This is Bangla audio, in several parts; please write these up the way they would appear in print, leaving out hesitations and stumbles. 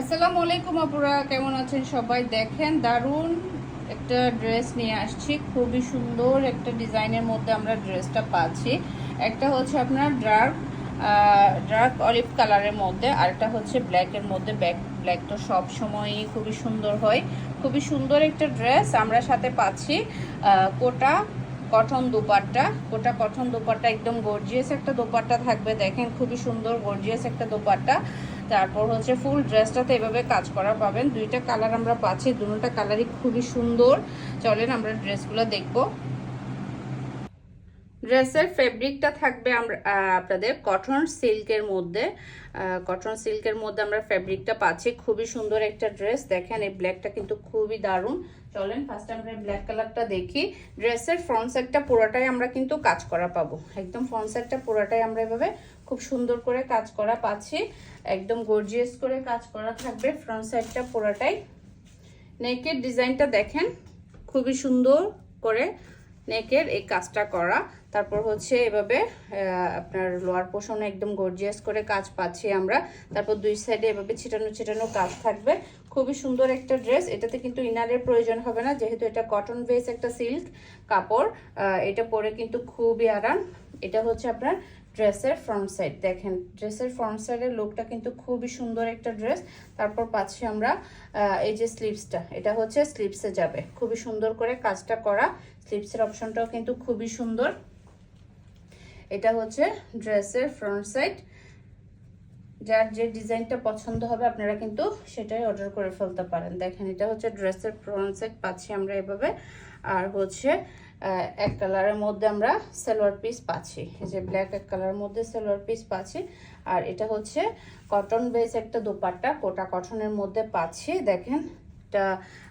আসসালামু আলাইকুম আপুরা, কেমন আছেন সবাই? দেখেন দারুণ একটা ড্রেস নিয়ে আসছি। খুবই সুন্দর একটা ডিজাইনের মধ্যে আমরা ড্রেসটা পাচ্ছি। একটা হচ্ছে আপনার ডার্ক অলিভ কালারের মধ্যে, আরেকটা হচ্ছে ব্ল্যাকের মধ্যে। ব্ল্যাক তো সব সময়ই খুবই সুন্দর হয়। খুবই সুন্দর একটা ড্রেস আমরা সাথে পাচ্ছি কোটা কটন দোপাট্টা। কোটা কটন দোপাট্টা, একদম গর্জিয়াস একটা দোপাট্টা থাকবে। দেখেন খুবই সুন্দর গর্জিয়াস একটা দোপাট্টা। তারপর হচ্ছে ফুল ড্রেসটাতে এভাবে কাজ করা পাবেন। দুইটা কালার আমরা পাচ্ছি, দুটোটা কালারই খুবই সুন্দর। চলেন আমরা ড্রেসগুলো দেখবো। ড্রেসের ফেব্রিকটা থাকবে আমরা আপনাদের কটন সিল্কের মধ্যে। কটন সিল্কের মধ্যে আমরা ফেব্রিকটা পাচ্ছি। খুবই সুন্দর একটা ড্রেস। দেখেন এই ব্ল্যাকটা কিন্তু খুবই দারুণ। চলেন ফার্স্ট আমরা ব্ল্যাক কালারটা দেখি। ড্রেসের ফ্রন্ট সাইডটা পুরোটাই আমরা কিন্তু কাজ করা পাবো। একদম ফ্রন্ট সাইডটা পুরোটাই আমরা এভাবে খুব সুন্দর করে কাজ করা পাচ্ছি। একদম গর্জিয়াস করে কাজ করা থাকবে ফ্রন্ট সাইডটা পুরোটাই। নেকের ডিজাইনটা দেখেন খুবই সুন্দর করে নেকের এই কাজটা করা। তারপর হচ্ছে এভাবে আপনার লোয়ার পোর্শনে একদম গর্জিয়াস করে কাজ পাচ্ছি আমরা। তারপর দুই সাইডে এভাবে ছিটানো ছিটানো কাজ থাকবে। খুবই সুন্দর একটা ড্রেস। এটাতে কিন্তু ইনারের প্রয়োজন হবে না, যেহেতু এটা কটন বেস একটা সিল্ক কাপড়। এটা পরে কিন্তু খুবই আরাম। এটা হচ্ছে আপনার ড্রেসের ফ্রন্ট সাইড। দেখেন ড্রেসের ফ্রন্ট সাইডের লুকটা কিন্তু খুবই সুন্দর একটা ড্রেস। তারপর পাচ্ছি আমরা এই যে স্লিভসটা, এটা হচ্ছে স্লিভসে যাবে। খুবই সুন্দর করে কাজটা করা। স্লিভসের অপশনটাও কিন্তু খুবই সুন্দর। এটা হচ্ছে ড্রেসের ফ্রন্ট সাইড। যার যে ডিজাইনটা পছন্দ হবে আপনারা কিন্তু সেটাই অর্ডার করে ফেলতে পারেন। দেখেন এটা হচ্ছে ড্রেসের ফ্রন্ট সাইড পাচ্ছি আমরা এভাবে। আর হচ্ছে এক কালারের মধ্যে আমরা সালোয়ার পিস পাচ্ছি, এই যে ব্ল্যাক এক কালারের মধ্যে সালোয়ার পিস পাচ্ছি। আর এটা হচ্ছে কটন বেস একটা দোপাট্টা, কোটা কটনের মধ্যে পাচ্ছি। দেখেন এটা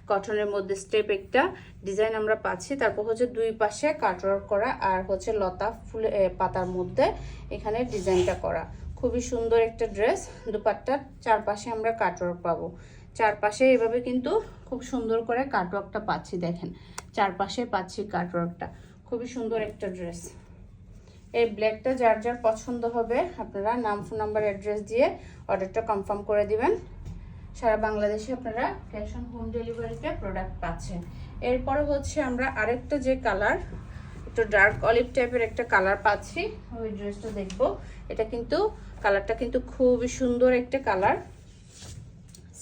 কটনের মধ্যে স্টেপ একটা ডিজাইন আমরা পাচ্ছি। তারপর হচ্ছে দুই পাশে কাটওয়ার্ক করা, আর হচ্ছে লতা ফুলে পাতার মধ্যে এখানে ডিজাইনটা করা। খুবই সুন্দর একটা ড্রেস। দুপাট্টার চারপাশে আমরা কাটওয়ার্ক পাবো। চারপাশে এভাবে কিন্তু খুব সুন্দর করে কাটওয়ার্কটা পাচ্ছি। দেখেন চারপাশে পাচ্ছি কাটওয়ার্কটা। খুবই সুন্দর একটা ড্রেস। এই ব্ল্যাকটা যার যার পছন্দ হবে আপনারা নাম, ফোন নাম্বার, অ্যাড্রেস দিয়ে অর্ডারটা কনফার্ম করে দিবেন। সারা বাংলাদেশে আপনারা ক্যাশ অন হোম ডেলিভারিতে প্রোডাক্ট পাচ্ছেন। এরপরে হচ্ছে আমরা আরেকটা যে কালার, একটু ডার্ক অলিভ টাইপের একটা কালার পাচ্ছি, ওই ড্রেসটা দেখবো। এটা কিন্তু কালারটা কিন্তু খুবই সুন্দর একটা কালার।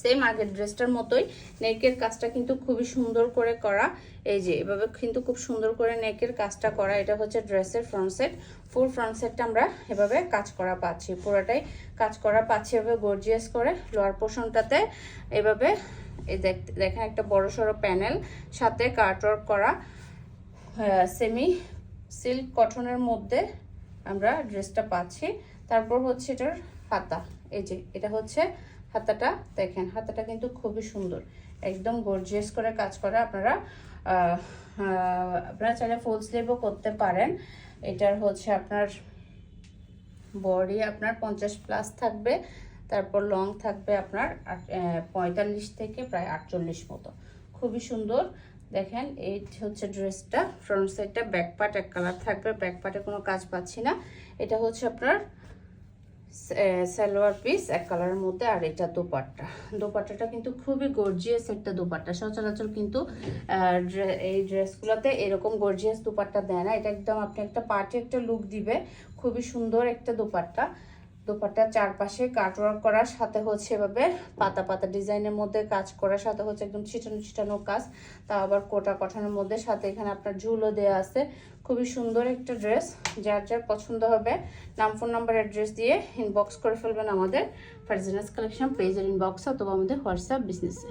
সেম আগের ড্রেসটার মতোই নেকের কাজটা কিন্তু খুবই সুন্দর করে করা। এই যে এভাবে কিন্তু খুব সুন্দর করে নেকের কাজটা করা। এটা হচ্ছে ড্রেসের ফ্রন্ট সাইড। ফুল ফ্রন্ট সাইডটা আমরা এভাবে কাজ করা পাচ্ছি, পুরোটাই কাজ করা পাচ্ছি এভাবে গর্জিয়াস করে। লোয়ার পোর্শনটাতে এভাবে এই দেখেন একটা বড় সড়ো প্যানেল, সাথে কাটওয়ার্ক করা সেমি সিল্ক কটনের মধ্যে আমরা ড্রেসটা পাচ্ছি। তারপর হচ্ছে এটার হাতা, এই যে এটা হচ্ছে হাতাটা। দেখেন হাতাটা কিন্তু খুবই সুন্দর, একদম গর্জিয়াস করে কাজ করা। আপনারা চাইলে ফুল স্লিভও করতে পারেন। এটার হচ্ছে আপনার বডি আপনার 50+ থাকবে। তারপর লং থাকবে আপনার 45 থেকে প্রায় 48 মতো। খুবই সুন্দর। দেখেন এই হচ্ছে ড্রেসটা ফ্রন্ট সাইডটা। ব্যাক পার্ট এক কালার থাকবে, ব্যাক পার্টে কোনো কাজ পাচ্ছি না। এটা হচ্ছে আপনার সালোয়ার পিস এক কালারের মধ্যে। আর এটা দোপাট্টাটা কিন্তু খুবই গর্জিয়াস একটা দোপাট্টা। সচরাচর কিন্তু এই ড্রেসগুলোতে এরকম গর্জিয়াস দোপাট্টা দেয় না। এটা একদম আপনি একটা পার্টি একটা লুক দিবে। খুবই সুন্দর একটা দোপাট্টার চারপাশে কাটওয়ার্ক করার সাথে হচ্ছে এভাবে পাতা পাতা ডিজাইনের মধ্যে কাজ করার সাথে হচ্ছে একদম ছিটানো ছিটানো কাজ, তা আবার কোটা কটনের মধ্যে, সাথে এখানে আপনার ঝুলও দেওয়া আছে। খুবই সুন্দর একটা ড্রেস। যার যার পছন্দ হবে নাম, ফোন নাম্বার, অ্যাড্রেস দিয়ে ইনবক্স করে ফেলবেন আমাদের ফারজানাস কালেকশন পেজের ইনবক্স অথবা আমাদের হোয়াটসঅ্যাপ বিজনেসে।